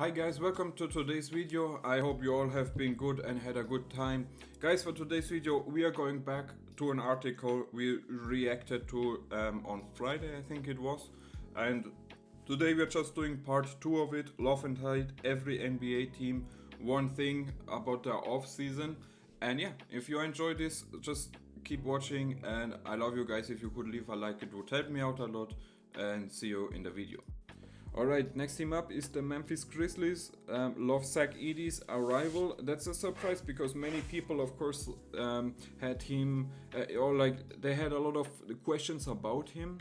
Hi guys, welcome to today's video. I hope you all have been good and had a good time. Guys, for today's video we are going back to an article we reacted to on Friday, I think it was. And today we are just doing part 2 of it. Love and hate every NBA team, one thing about their off season. And yeah, if you enjoy this, just keep watching, and I love you guys. If you could leave a like, it would help me out a lot, and see you in the video. Alright, next team up is the Memphis Grizzlies. Love Zach Edey's arrival. That's a surprise because many people, of course, had him, they had a lot of questions about him.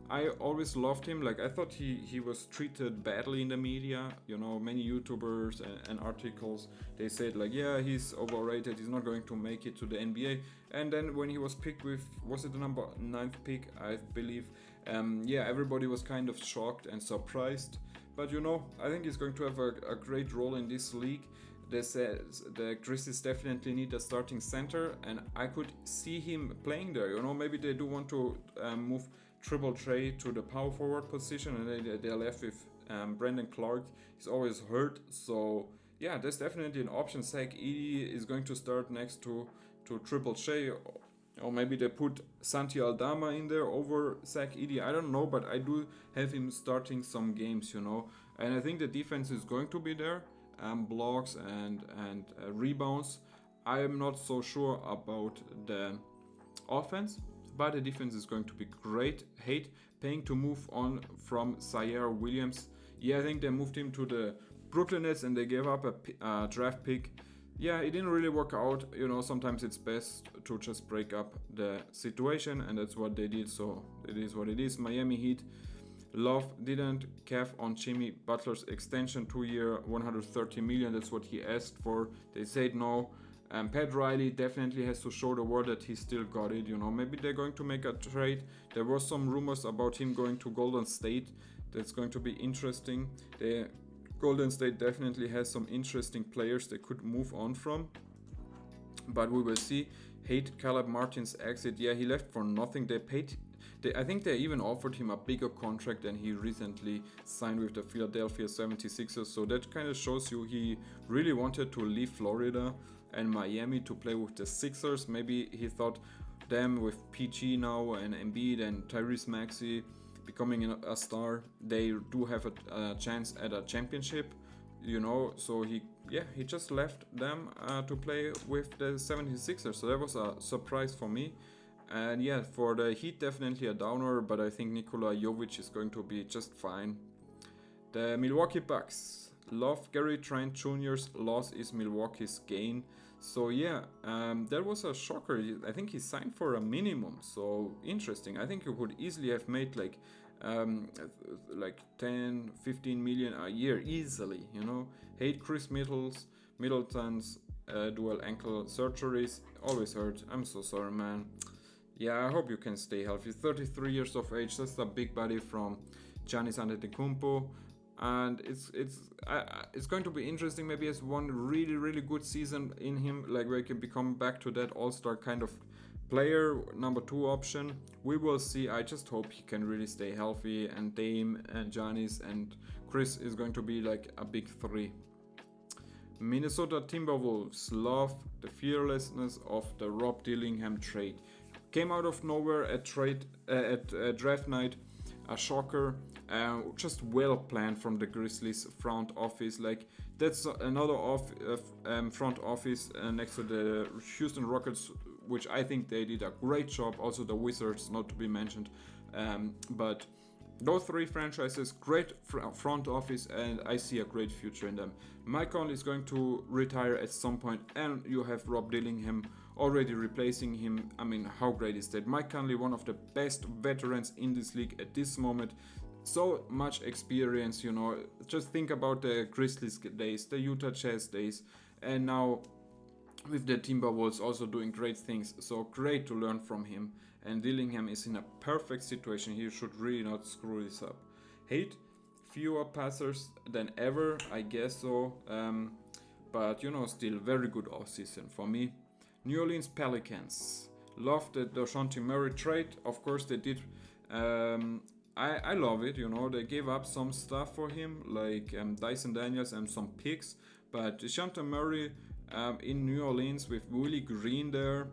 I always loved him. Like, I thought he was treated badly in the media. You know, many YouTubers and articles, they said like, yeah, he's overrated, he's not going to make it to the NBA. And then when he was picked with, was it the number 9th pick, I believe, yeah, everybody was kind of shocked and surprised. But you know, I think he's going to have a great role in this league. The Grizzlies definitely need a starting center, and I could see him playing there. You know, maybe they do want to move Triple J to the power forward position, and they're left with Brandon Clark. He's always hurt, so yeah, there's definitely an option. Zach Edey is going to start next to Triple J, or maybe they put Santi Aldama in there over Zach Edey. I don't know, but I do have him starting some games, you know, and I think the defense is going to be there. Blocks and rebounds. I am not so sure about the offense, but the defense is going to be great. Hate paying to move on from Zaire Williams. Yeah, I think they moved him to the Brooklyn Nets and they gave up a draft pick. Yeah, it didn't really work out. You know, sometimes it's best to just break up the situation, and that's what they did. So it is what it is. Miami Heat. Love didn't calf on Jimmy Butler's extension, 2-year, $130 million. That's what he asked for. They said no. Pat Riley definitely has to show the world that he still got it. You know, maybe they're going to make a trade. There were some rumors about him going to Golden State. That's going to be interesting. The Golden State definitely has some interesting players they could move on from, but we will see. Hate Caleb Martin's exit. Yeah, he left for nothing. I think they even offered him a bigger contract than he recently signed with the Philadelphia 76ers. So that kind of shows you he really wanted to leave Florida and Miami to play with the Sixers. Maybe he thought them with PG now and Embiid and Tyrese Maxey becoming a star, they do have a chance at a championship. You know, so he just left them to play with the 76ers. So that was a surprise for me. And yeah, for the Heat, definitely a downer, but I think Nikola Jovic is going to be just fine. The Milwaukee Bucks. Love Gary Trent Jr.'s loss is Milwaukee's gain. So yeah, that was a shocker. I think he signed for a minimum, so interesting. I think he would easily have made like 10, 15 million a year easily, you know. Hate Chris Middleton's dual ankle surgeries. Always hurt. I'm so sorry, man. Yeah, I hope you can stay healthy. 33 years of age, that's a big body from Giannis Antetokounmpo. And it's going to be interesting. Maybe he has one really good season in him, like where he can become back to that all-star kind of player, number 2 option. We will see. I just hope he can really stay healthy, and Dame and Giannis and Chris is going to be like a big 3. Minnesota Timberwolves. Love the fearlessness of the Rob Dillingham trade. Came out of nowhere at draft night. A shocker, just well planned from the Grizzlies front office. Like, that's another front office next to the Houston Rockets, which I think they did a great job. Also the Wizards, not to be mentioned, but those 3 franchises, great front office, and I see a great future in them. Mike Conley is going to retire at some point, and you have Rob Dillingham already replacing him. I mean, how great is that? Mike Conley, one of the best veterans in this league at this moment. So much experience, you know. Just think about the Grizzlies days, the Utah Jazz days, and now with the Timberwolves also doing great things. So great to learn from him. And Dillingham is in a perfect situation. He should really not screw this up. Hate fewer passers than ever, I guess so. But you know, still very good offseason for me. New Orleans Pelicans. Love the DeJounte Murray trade. Of course, they did I love it. You know, they gave up some stuff for him, like Dyson Daniels and some picks, but DeJounte Murray in New Orleans with Willie Green there,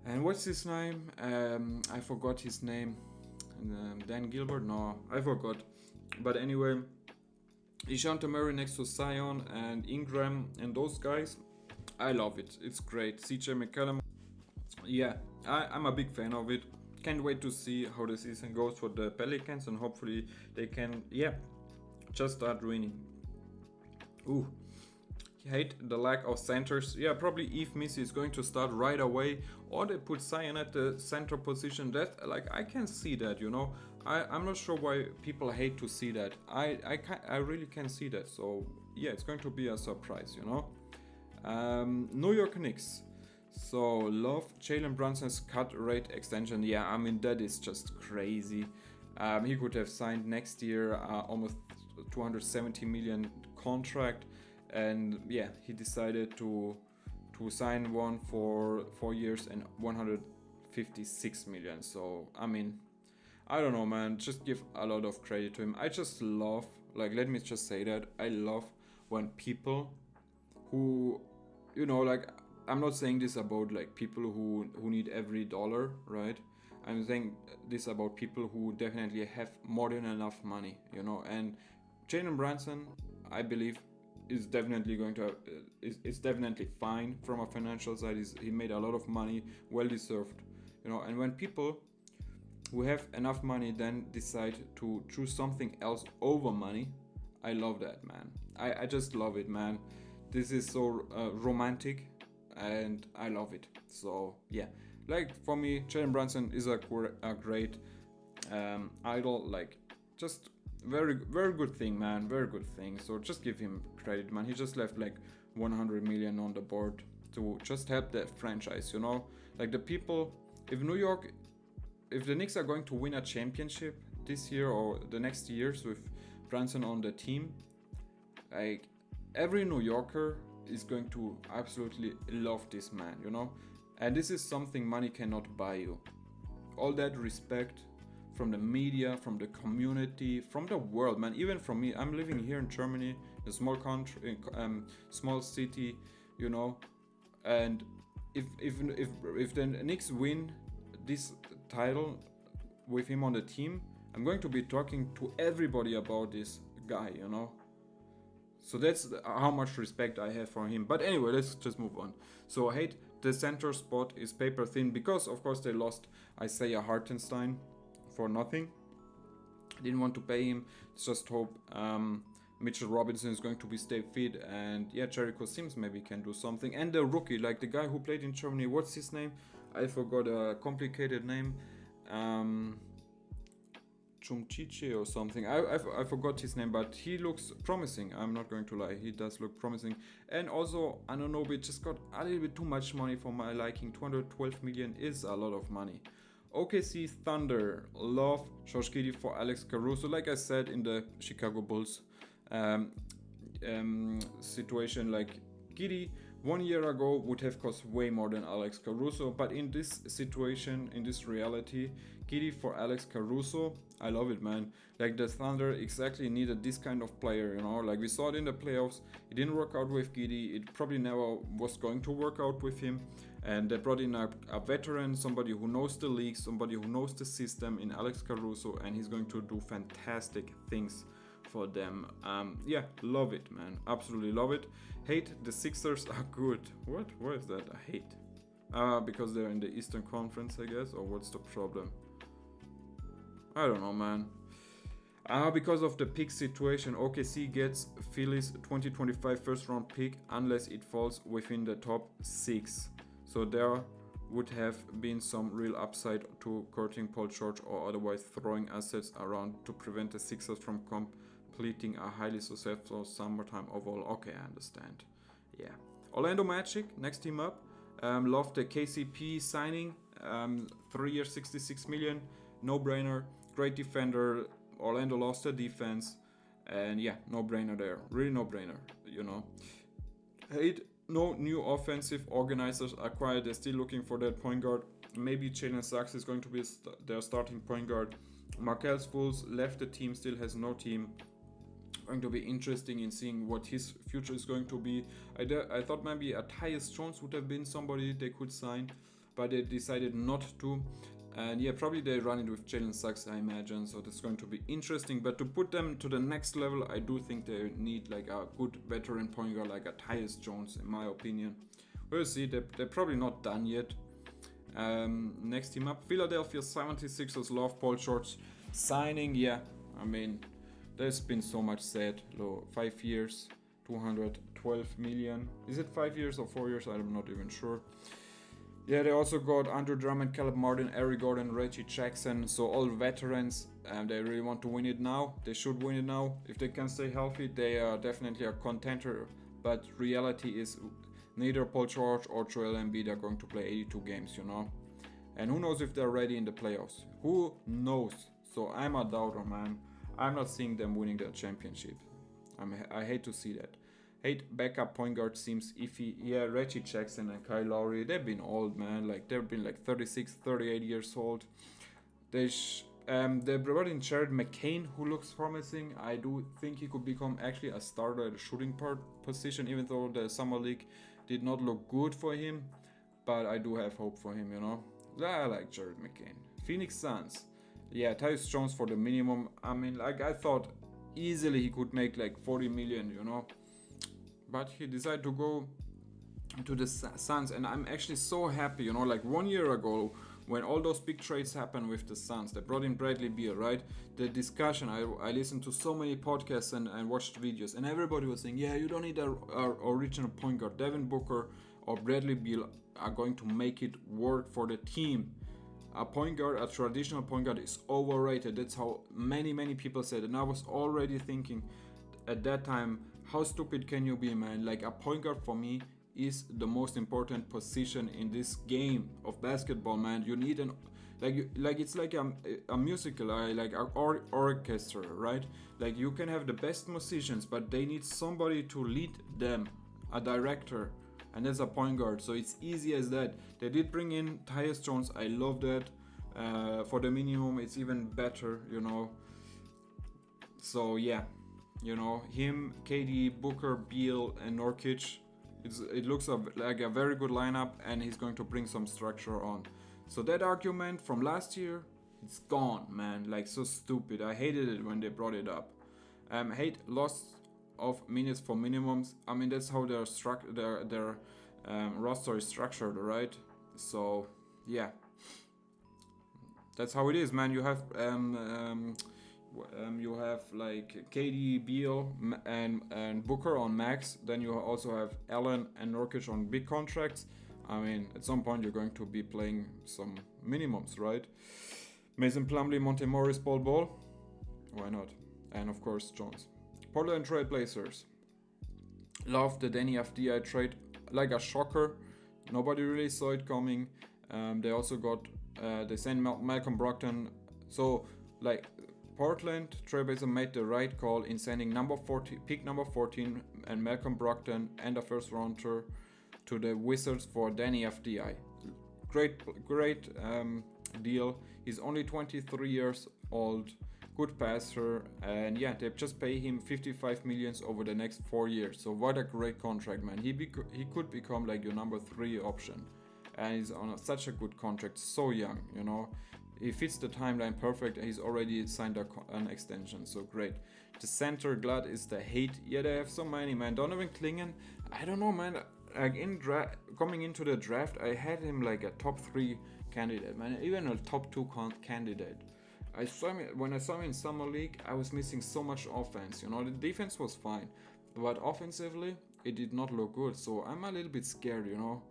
and what's his name? I forgot his name. Dan Gilbert? No, I forgot. But anyway, DeJounte Murray next to Zion and Ingram and those guys, I love it. It's great. CJ McCollum, yeah, I'm a big fan of it. Can't wait to see how the season goes for the Pelicans, and hopefully they can, yeah, just start winning. Ooh, hate the lack of centers. Yeah, probably Eve Missy is going to start right away, or they put Zion at the center position. That, like, I can see that, you know. I'm not sure why people hate to see that. I really can see that. So yeah, it's going to be a surprise, you know. New York Knicks. So love Jalen Brunson's cut rate extension. Yeah, I mean that is just crazy. He could have signed next year almost 270 million contract, and yeah, he decided to sign one for 4 years and 156 million. So I mean, I don't know, man. Just give a lot of credit to him. I just love, like, let me just say that I love when people who, you know, like, I'm not saying this about like people who need every dollar, right? I'm saying this about people who definitely have more than enough money, you know. And Jalen Brunson, I believe, is definitely going to is definitely fine from a financial side. He made a lot of money, well deserved, you know. And when people who have enough money then decide to choose something else over money, I love that, man. I just love it, man. This is so romantic, and I love it. So yeah, like for me, Jalen Brunson is a great idol. Like, just very good thing, man. Very good thing. So just give him credit, man. He just left like 100 million on the board to just help that franchise, you know. Like the people, if the Knicks are going to win a championship this year or the next years with Brunson on the team, like every New Yorker is going to absolutely love this man, you know. And this is something money cannot buy you. All that respect from the media, from the community, from the world, man. Even from me, I'm living here in Germany, a small country, small city, you know. And if the Knicks win this title with him on the team, I'm going to be talking to everybody about this guy, you know. So that's how much respect I have for him. But anyway, let's just move on. So I hate the center spot is paper thin because of course they lost Isaiah Hartenstein for nothing. Didn't want to pay him. Just hope Mitchell Robinson is going to be stay fit, and yeah, Jericho Sims maybe can do something. And the rookie, like the guy who played in Germany, what's his name? I forgot a complicated name. Chumchiche or something. I forgot his name, but he looks promising. I'm not going to lie. He does look promising. And also, Anunoby just got a little bit too much money for my liking. 212 million is a lot of money. OKC Thunder. Love Josh Giddey for Alex Caruso. Like I said in the Chicago Bulls situation, like Giddey 1 year ago would have cost way more than Alex Caruso, but in this situation, in this reality, Giddey for Alex Caruso, I love it, man. Like the Thunder exactly needed this kind of player, you know. Like we saw it in the playoffs, it didn't work out with Giddey, it probably never was going to work out with him, and they brought in a veteran, somebody who knows the league, somebody who knows the system in Alex Caruso, and he's going to do fantastic things for them. Yeah, love it, man. Absolutely love it. Hate the Sixers are good. What? Why is that? I hate. Because they're in the Eastern Conference, I guess, or what's the problem? I don't know, man. Because of the pick situation, OKC gets Philly's 2025 first round pick unless it falls within the top 6. So there would have been some real upside to courting Paul George or otherwise throwing assets around to prevent the Sixers from completing a highly successful summertime overall. Okay, I understand. Yeah. Orlando Magic, next team up. Love the KCP signing. 3 years, 66 million. No brainer. Great defender. Orlando lost their defense. And yeah, no brainer there. Really no brainer, you know. Hate no new offensive organizers acquired. They're still looking for that point guard. Maybe Jalen Sachs is going to be their starting point guard. Markel's Fools left the team, still has no team. Going to be interesting in seeing what his future is going to be. I thought maybe a Tyus Jones would have been somebody they could sign, but they decided not to. And yeah, probably they run it with Jalen Suggs, I imagine. So that's going to be interesting. But to put them to the next level, I do think they need like a good veteran point guard like a Tyus Jones, in my opinion. We'll see. They're probably not done yet. Next team up, Philadelphia 76ers love Paul George signing. Yeah, I mean, there's been so much said. 5 years, 212 million. Is it 5 years or 4 years? I'm not even sure. Yeah, they also got Andrew Drummond, Caleb Martin, Eric Gordon, Reggie Jackson. So all veterans, and they really want to win it now. They should win it now. If they can stay healthy, they are definitely a contender. But reality is neither Paul George or Joel Embiid are going to play 82 games, you know. And who knows if they're ready in the playoffs? Who knows? So I'm a doubter, man. I'm not seeing them winning the championship. I hate to see that. Backup point guard seems iffy. Yeah, Reggie Jackson and Kyle Lowry, they've been old, man. Like, they've been like 36, 38 years old. They brought in Jared McCain, who looks promising. I do think he could become actually a starter at the shooting position, even though the Summer League did not look good for him. But I do have hope for him, you know. I like Jared McCain. Phoenix Suns. Yeah, Tyus Jones for the minimum. I mean, like, I thought easily he could make like 40 million, you know. But he decided to go to the Suns, and I'm actually so happy, you know, like 1 year ago when all those big trades happened with the Suns, they brought in Bradley Beal, right? The discussion, I listened to so many podcasts and watched videos, and everybody was saying, yeah, you don't need a original point guard. Devin Booker or Bradley Beal are going to make it work for the team. A point guard, a traditional point guard, is overrated. That's how many people said, and I was already thinking at that time, how stupid can you be, man? Like, a point guard for me is the most important position in this game of basketball, man. You need an it's like a musical, like an orchestra, right? Like, you can have the best musicians, but they need somebody to lead them, a director, and that's a point guard. So it's easy as that. They did bring in Tyus Jones. I love that. For the minimum, it's even better, you know. So yeah. You know, him, KD, Booker, Beal, and Nurkic, it looks like a very good lineup, and he's going to bring some structure on. So that argument from last year, it's gone, man. Like, so stupid. I hated it when they brought it up. Hate loss of minutes for minimums. I mean, that's how their roster is structured, right? So yeah, that's how it is, man. You have like KD, Beal, and Booker on max. Then you also have Allen and Nurkic on big contracts. I mean, at some point you're going to be playing some minimums, right? Mason Plumlee, Monte Morris, Bol. Why not? And of course Jones. Portland Trail Blazers. Love the Danny Avdija trade, like a shocker. Nobody really saw it coming. They also got they sent Malcolm Brogdon. So like, Portland Trailblazers made the right call in sending pick number 14 and Malcolm Brogdon and a first rounder to the Wizards for Danny Avdija. Great deal. He's only 23 years old, good passer, and yeah, they just pay him 55 million over the next 4 years. So what a great contract, man. He could become like your number 3 option, and he's on such a good contract, so young, you know. He fits the timeline perfect. He's already signed an extension, so great. The center glad is the hate. Yeah, they have so many, man. Donovan Clingan, I don't know, man. Like, coming into the draft, I had him like a top 3 candidate, man. Even a top 2 candidate. When I saw him in Summer League, I was missing so much offense. You know, the defense was fine, but offensively, it did not look good. So I'm a little bit scared, you know.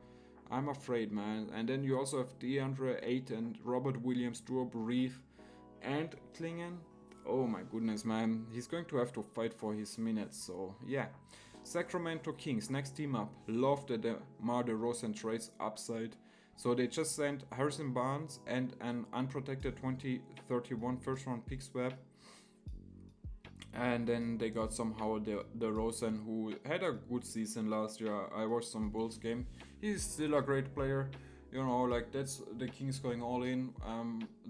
I'm afraid, man. And then you also have DeAndre Ayton, Robert Williams, Drew Brees, and Clingan. Oh my goodness, man. He's going to have to fight for his minutes. So yeah. Sacramento Kings, next team up. Love the DeMar DeRozan trades upside. So they just sent Harrison Barnes and an unprotected 2031 first round pick swap. And then they got somehow the DeRozan, who had a good season last year. I watched some Bulls game. He's still a great player. You know, like that's the Kings going all in.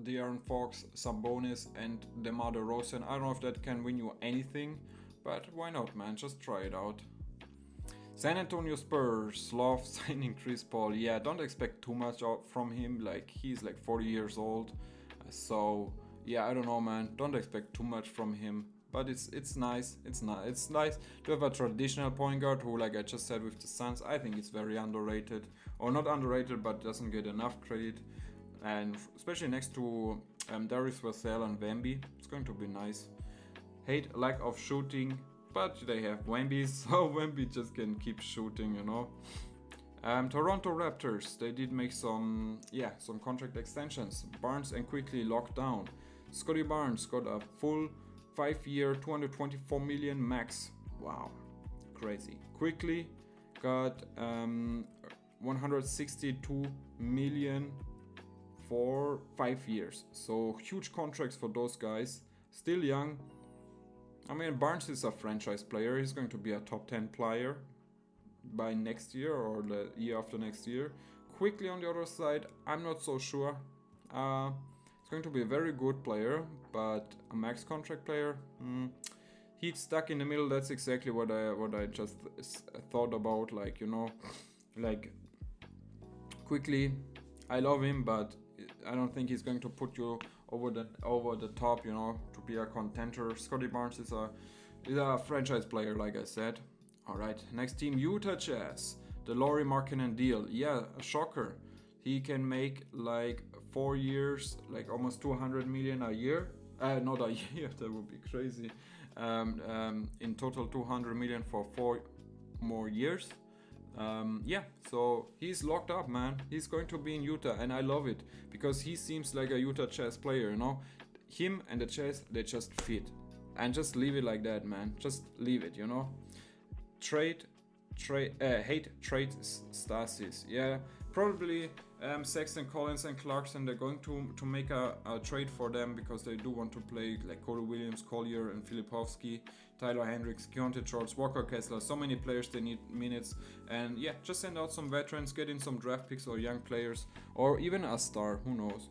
De'Aaron Fox, Sabonis, and DeMar DeRozan. I don't know if that can win you anything, but why not, man? Just try it out. San Antonio Spurs love signing Chris Paul. Yeah, don't expect too much out from him. Like he's like 40 years old, so yeah, I don't know, man. Don't expect too much from him. But it's nice. It's nice to have a traditional point guard who, like I just said with the Suns, I think it's very underrated, or not underrated, but doesn't get enough credit. And especially next to Darius Vassell and Wemby, it's going to be nice. Hate lack of shooting, but they have Wemby, so Wemby just can keep shooting, you know. Toronto Raptors, they did make some contract extensions. Barnes and Quickly locked down. Scotty Barnes got a full 5-year, 224 million max. Wow, crazy. Quickly got 162 million for 5 years. So huge contracts for those guys. Still young. I mean, Barnes is a franchise player. He's going to be a top 10 player by next year or the year after next year. Quickly on the other side, I'm not so sure. He's going to be a very good player, but a max contract player, he's stuck in the middle. That's exactly what I just thought about. Like, you know, like Quickly, I love him, but I don't think he's going to put you over the top, you know, to be a contender. Scotty Barnes is a franchise player, like I said. All right, next team, Utah Jazz. The Lauri Markkanen deal. Yeah, a shocker. He can make like 4 years, like almost 200 million a year. Not a year, that would be crazy. In total, 200 million for 4 more years. Yeah, so he's locked up, man. He's going to be in Utah, and I love it because he seems like a Utah Jazz player, you know. Him and the Jazz, they just fit. And just leave it like that, man. Just leave it, you know. Hate trade Stasis. Yeah, probably Sexton, Collins, and Clarkson, they're going to make a trade for them because they do want to play like Cody Williams, Collier, and Filipovsky, Tyler Hendricks, Keontae George, Walker Kessler. So many players, they need minutes. And yeah, just send out some veterans, get in some draft picks or young players, or even a star, who knows.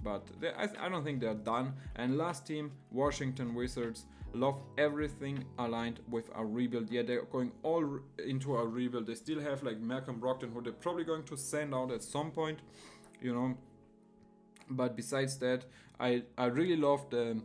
But I don't think they're done. And last team, Washington Wizards, love everything aligned with a rebuild. Yeah, they're going all into a rebuild. They still have like Malcolm Brogdon, who they're probably going to send out at some point, you know. But besides that, I really love the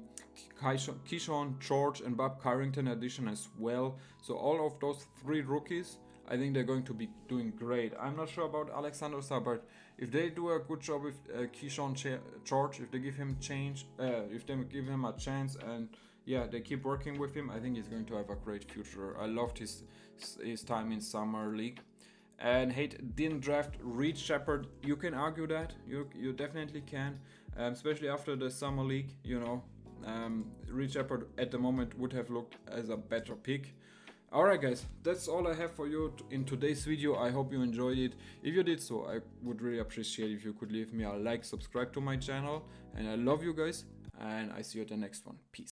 Keyshawn George and Bob Carrington addition as well. So all of those 3 rookies, I think they're going to be doing great. I'm not sure about Alexander Sabert. If they do a good job with Keyshawn George, if they give him if they give him a chance, and yeah, they keep working with him, I think he's going to have a great future. I loved his time in Summer League. And didn't draft Reed Shepherd. You can argue that. You definitely can, especially after the Summer League. You know, Reed Shepherd at the moment would have looked as a better pick. Alright guys, that's all I have for you in today's video. I hope you enjoyed it. If you did so, I would really appreciate if you could leave me a like, subscribe to my channel, and I love you guys, and I see you at the next one. Peace.